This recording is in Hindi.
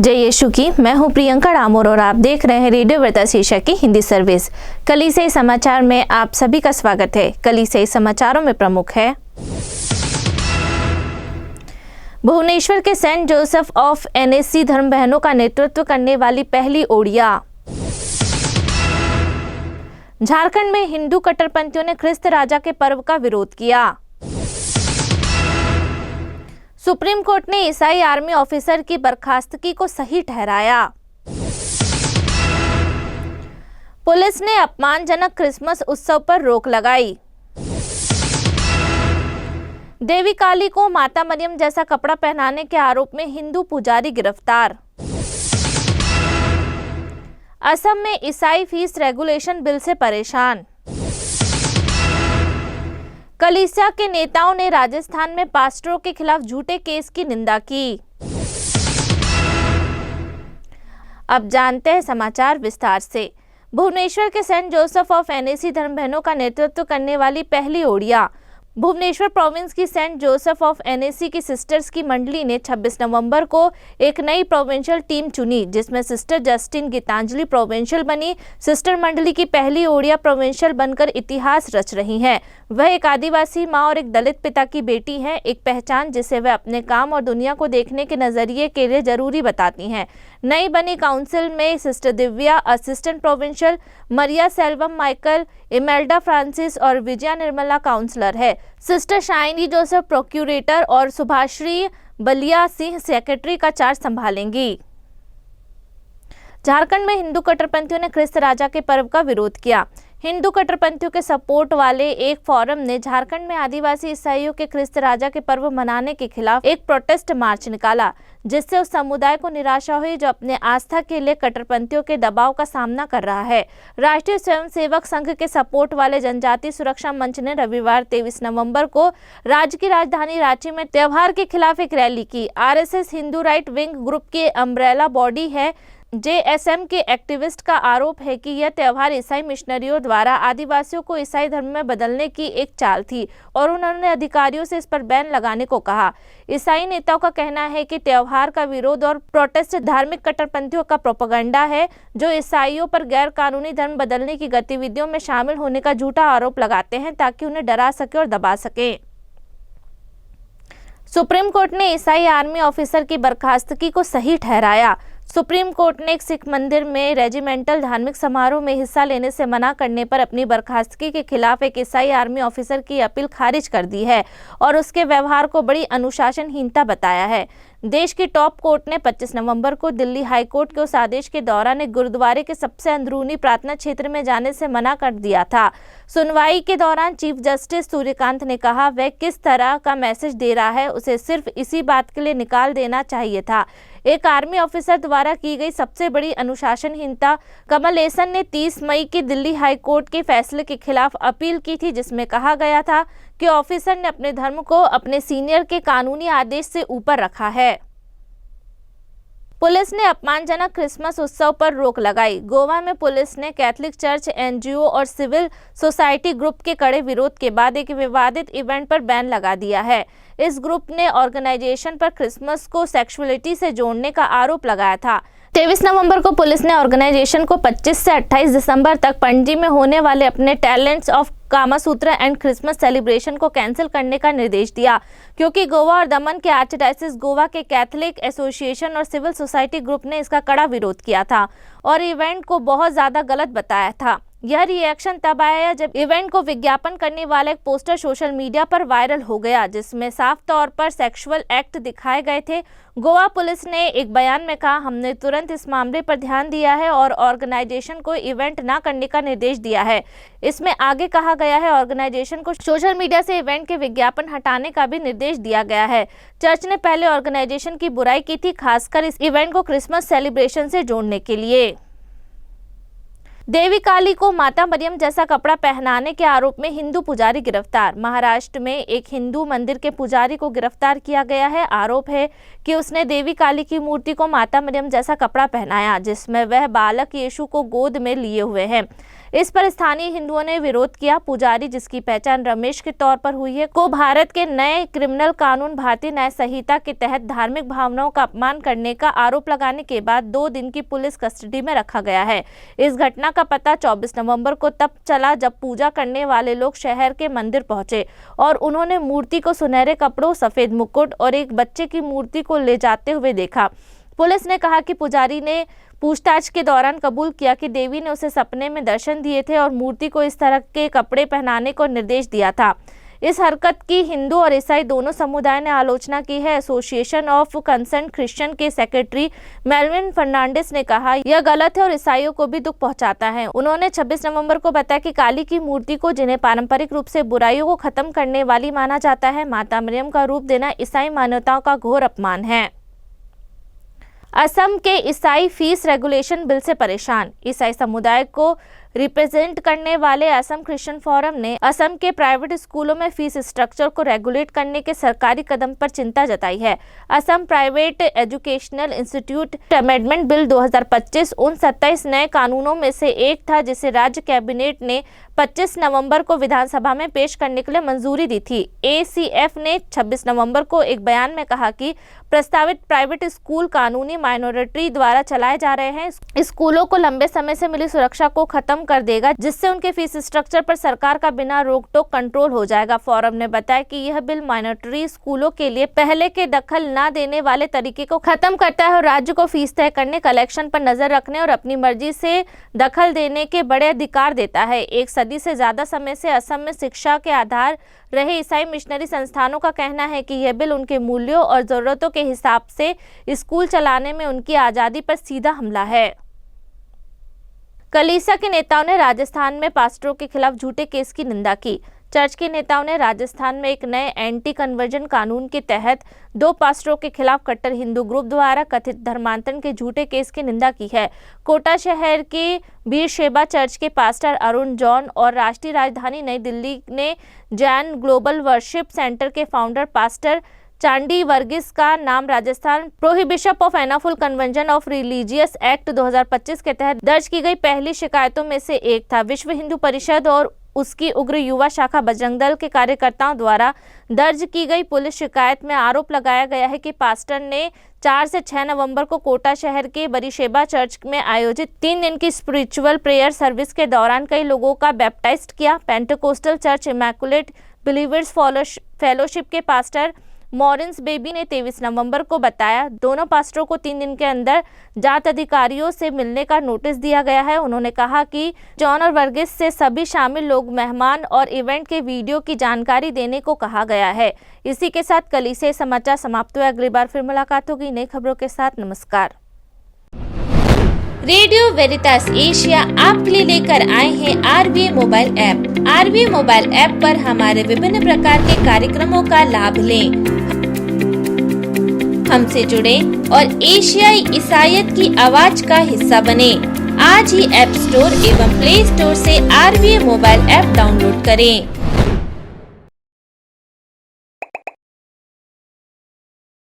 जय यीशु की। मैं हूं प्रियंका डामोर और आप देख रहे हैं रेडियो वार्ता शीर्षक की हिंदी सर्विस। कलीसियाई समाचार में आप सभी का स्वागत है। कलीसियाई समाचारों में प्रमुख है, भुवनेश्वर के सेंट जोसेफ ऑफ एनएससी धर्म बहनों का नेतृत्व करने वाली पहली ओडिया। झारखंड में हिंदू कट्टरपंथियों ने ख्रिस्त राजा के पर्व का विरोध किया। सुप्रीम कोर्ट ने ईसाई आर्मी ऑफिसर की बर्खास्तगी को सही ठहराया। पुलिस ने अपमानजनक क्रिसमस उत्सव पर रोक लगाई। देवी काली को माता मरियम जैसा कपड़ा पहनाने के आरोप में हिंदू पुजारी गिरफ्तार। असम में ईसाई फीस रेगुलेशन बिल से परेशान। कलीसिया के नेताओं ने राजस्थान में पास्टरों के खिलाफ झूठे केस की निंदा की। अब जानते हैं समाचार विस्तार से। भुवनेश्वर के सेंट जोसेफ ऑफ एनएससी धर्म बहनों का नेतृत्व करने वाली पहली ओडिया। भुवनेश्वर प्रोविंस की सेंट जोसेफ ऑफ एनएससी की सिस्टर्स की मंडली ने 26 नवंबर को एक नई प्रोविंशियल टीम चुनी, जिसमें सिस्टर जस्टिन गीतांजलि प्रोविंशियल बनी। सिस्टर मंडली की पहली ओडिया प्रोविंशियल बनकर इतिहास रच रही हैं। वह एक आदिवासी माँ और एक दलित पिता की बेटी हैं, एक पहचान जिसे वह अपने काम और दुनिया को देखने के नजरिए के लिए जरूरी बताती हैं। नई बनी काउंसिल में सिस्टर दिव्या असिस्टेंट प्रोविंशियल, मरिया सेल्वम माइकल, इमेल्डा फ्रांसिस और विजया निर्मला काउंसलर है। सिस्टर शाइनी जोसेफ प्रोक्यूरेटर और सुभाश्री बलिया सिंह सेक्रेटरी का चार्ज संभालेंगी। झारखंड में हिंदू कट्टरपंथियों ने ख्रिस्त राजा के पर्व का विरोध किया। हिंदू कट्टरपंथियों के सपोर्ट वाले एक फोरम ने झारखंड में आदिवासी ईसाइयों के ख्रिस्त राजा के पर्व मनाने के खिलाफ एक प्रोटेस्ट मार्च निकाला, जिससे उस समुदाय को निराशा हुई जो अपने आस्था के लिए कट्टरपंथियों के दबाव का सामना कर रहा है। राष्ट्रीय स्वयंसेवक संघ के सपोर्ट वाले जनजातीय सुरक्षा मंच ने रविवार 23 नवंबर को राज्य की राजधानी रांची में त्योहार के खिलाफ एक रैली की। RSS Hindu right wing group की अम्ब्रेला बॉडी है जेएसएम के एक्टिविस्ट का आरोप है कि यह त्योहार ईसाई मिशनरियों द्वारा आदिवासियों को ईसाई धर्म में बदलने की एक चाल थी और उन्होंने अधिकारियों से इस पर बैन लगाने को कहा। ईसाई नेताओं का कहना है कि त्योहार का विरोध और प्रोटेस्ट धार्मिक कट्टरपंथियों का प्रोपेगेंडा है, जो ईसाइयों पर गैर कानूनी धर्म बदलने की गतिविधियों में शामिल होने का झूठा आरोप लगाते हैं ताकि उन्हें डरा सके और दबा सके। सुप्रीम कोर्ट ने ईसाई आर्मी ऑफिसर की बर्खास्तगी को सही ठहराया। सुप्रीम कोर्ट ने एक सिख मंदिर में रेजिमेंटल धार्मिक समारोह में हिस्सा लेने से मना करने पर अपनी बर्खास्तगी के खिलाफ एक ईसाई आर्मी ऑफिसर की अपील खारिज कर दी है और उसके व्यवहार को बड़ी अनुशासनहीनता बताया है। देश की टॉप कोर्ट ने 25 नवंबर को दिल्ली हाई कोर्ट के उस आदेश के दौरान एक गुरुद्वारे के सबसे अंदरूनी प्रार्थना क्षेत्र में जाने से मना कर दिया था। सुनवाई के दौरान चीफ जस्टिस सूर्यकांत ने कहा, वह किस तरह का मैसेज दे रहा है, उसे सिर्फ इसी बात के लिए निकाल देना चाहिए था। एक आर्मी ऑफिसर द्वारा की गई सबसे बड़ी अनुशासनहीनता। कमलेसन ने 30 मई की दिल्ली हाई कोर्ट के फैसले के खिलाफ अपील की थी, जिसमें कहा गया था कि ऑफिसर ने अपने धर्म को अपने सीनियर के कानूनी आदेश से ऊपर रखा है। पुलिस ने अपमानजनक क्रिसमस उत्सव पर रोक लगाई। गोवा में पुलिस ने कैथोलिक चर्च, एनजीओ और सिविल सोसाइटी ग्रुप के कड़े विरोध के बाद एक विवादित इवेंट पर बैन लगा दिया है। इस ग्रुप ने ऑर्गेनाइजेशन पर क्रिसमस को सेक्सुअलिटी से जोड़ने का आरोप लगाया था। 23 नवंबर को पुलिस ने ऑर्गेनाइजेशन को 25 से 28 दिसंबर तक पणजी में होने वाले अपने talents of Kamasutra and Christmas celebration को कैंसिल करने का निर्देश दिया, क्योंकि गोवा और दमन के आर्चडायसिस गोवा के कैथोलिक एसोसिएशन और सिविल सोसाइटी ग्रुप ने इसका कड़ा विरोध किया था और इवेंट को बहुत ज्यादा गलत बताया था। यह रिएक्शन तब आया जब इवेंट को विज्ञापन करने वाला एक पोस्टर सोशल मीडिया पर वायरल हो गया, जिसमें साफ तौर पर सेक्सुअल एक्ट दिखाए गए थे। गोवा पुलिस ने एक बयान में कहा, हमने तुरंत इस मामले पर ध्यान दिया है और ऑर्गेनाइजेशन को इवेंट न करने का निर्देश दिया है। इसमें आगे कहा गया है, ऑर्गेनाइजेशन को सोशल मीडिया से इवेंट के विज्ञापन हटाने का भी निर्देश दिया गया है। चर्च ने पहले ऑर्गेनाइजेशन की बुराई की थी, खासकर इस इवेंट को क्रिसमस सेलिब्रेशन से जोड़ने के लिए। देवी काली को माता मरियम जैसा कपड़ा पहनाने के आरोप में हिंदू पुजारी गिरफ्तार। महाराष्ट्र में एक हिंदू मंदिर के पुजारी को गिरफ्तार किया गया है। आरोप है कि उसने देवी काली की मूर्ति को माता मरियम जैसा कपड़ा पहनाया, जिसमें वह बालक यीशु को गोद में लिए हुए हैं। इस पर स्थानीय हिंदुओं ने विरोध किया। पुजारी, जिसकी पहचान रमेश के तौर पर हुई है, को भारत के नए क्रिमिनल कानून भारतीय न्याय संहिता के तहत धार्मिक भावनाओं का अपमान करने का आरोप लगाने के बाद 2 दिन की पुलिस कस्टडी में रखा गया है। इस घटना का पता 24 नवंबर को तब चला जब पूजा करने वाले लोग शहर के मंदिर पहुंचे और उन्होंने मूर्ति को सुनहरे कपड़ों, सफेद मुकुट और एक बच्चे की मूर्ति को ले जाते हुए देखा। पुलिस ने कहा कि पुजारी ने पूछताछ के दौरान कबूल किया कि देवी ने उसे सपने में दर्शन दिए थे और मूर्ति को इस तरह के कपड़े पहनाने को निर्देश दिया था। इस हरकत की हिंदू और ईसाई दोनों समुदाय ने आलोचना की है। एसोसिएशन ऑफ कंसर्न क्रिश्चियन के सेक्रेटरी मेलविन फर्नांडिस ने कहा, यह गलत है और ईसाइयों को भी दुख पहुंचाता है। उन्होंने 26 नवंबर को बताया कि काली की मूर्ति को, जिन्हें पारंपरिक रूप से बुराइयों को खत्म करने वाली माना जाता है, माता मरियम का रूप देना ईसाई मान्यताओं का घोर अपमान है। असम के ईसाई फीस रेगुलेशन बिल से परेशान। ईसाई समुदाय को रिप्रेजेंट करने वाले असम क्रिश्चियन फोरम ने असम के प्राइवेट स्कूलों में फीस स्ट्रक्चर को रेगुलेट करने के सरकारी कदम पर चिंता जताई है। Assam private educational institute amendment bill 2025 उन 27 नए कानूनों में से एक था जिसे राज्य कैबिनेट ने 25 नवंबर को विधानसभा में पेश करने के लिए मंजूरी दी थी। ACF ने 26 नवंबर को एक बयान में कहा कि प्रस्तावित प्राइवेट स्कूल कानूनी माइनॉरिटी द्वारा चलाए जा रहे हैं। स्कूलों को लंबे समय से मिली सुरक्षा को खत्म कर देगा, जिससे उनके फीस स्ट्रक्चर पर सरकार का बिना रोक टोक कंट्रोल हो जाएगा। फोरम ने बताया कि यह बिल माइनॉरिटी स्कूलों के लिए पहले के दखल न देने वाले तरीके को खत्म करता है और राज्य को फीस तय करने, कलेक्शन पर नजर रखने और अपनी मर्जी से दखल देने के बड़े अधिकार देता है। एक सदी से ज्यादा समय से असम में शिक्षा के आधार रहे ईसाई मिशनरी संस्थानों का कहना है कि यह बिल उनके मूल्यों और जरूरतों के हिसाब से स्कूल चलाने में उनकी आजादी पर सीधा हमला है। कलीसिया के नेताओं ने राजस्थान में पास्टरों के खिलाफ झूठे केस की निंदा की। चर्च के नेताओं ने राजस्थान में एक नए एंटी कन्वर्जन कानून के तहत 2 पास्टरों के खिलाफ कट्टर हिंदू ग्रुप द्वारा कथित धर्मांतरण के झूठे केस की निंदा की है। कोटा शहर के बीरशेबा चर्च के पास्टर अरुण जॉन और राष्ट्रीय राजधानी नई दिल्ली ने जैन ग्लोबल वर्शिप सेंटर के फाउंडर पास्टर चांडी वर्गीस का नाम Rajasthan prohibition of unlawful conversion of religious act 2025 के तहत दर्ज की गई पहली शिकायतों में से एक था। विश्व हिंदू परिषद और उसकी उग्र युवा शाखा बजरंग दल के कार्यकर्ताओं द्वारा दर्ज की गई पुलिस शिकायत में आरोप लगाया गया है कि पास्टर ने 4 से 6 नवंबर को कोटा शहर के बरीशेबा चर्च में आयोजित 3 दिन की स्पिरिचुअल प्रेयर सर्विस के दौरान कई लोगों का बैप्टाइज्ड किया। Pentecostal church immaculate believers fellowship के पास्टर मॉरिस बेबी ने 23 नवंबर को बताया, दोनों पास्टरों को 3 दिन के अंदर जांच अधिकारियों से मिलने का नोटिस दिया गया है। उन्होंने कहा कि जॉन और वर्गीस से सभी शामिल लोग, मेहमान और इवेंट के वीडियो की जानकारी देने को कहा गया है। इसी के साथ कलीसिया समाचार समाप्त हुए। अगली बार फिर मुलाकात होगी नई खबरों के साथ। नमस्कार। रेडियो वेरितास एशिया आपके लिए लेकर आए हैं RVA mobile app. RVA mobile app पर हमारे विभिन्न प्रकार के कार्यक्रमों का लाभ लें, हमसे जुड़े और एशियाई ईसाईयत की आवाज का हिस्सा बने। आज ही ऐप स्टोर एवं प्ले स्टोर से RVA मोबाइल ऐप डाउनलोड करें।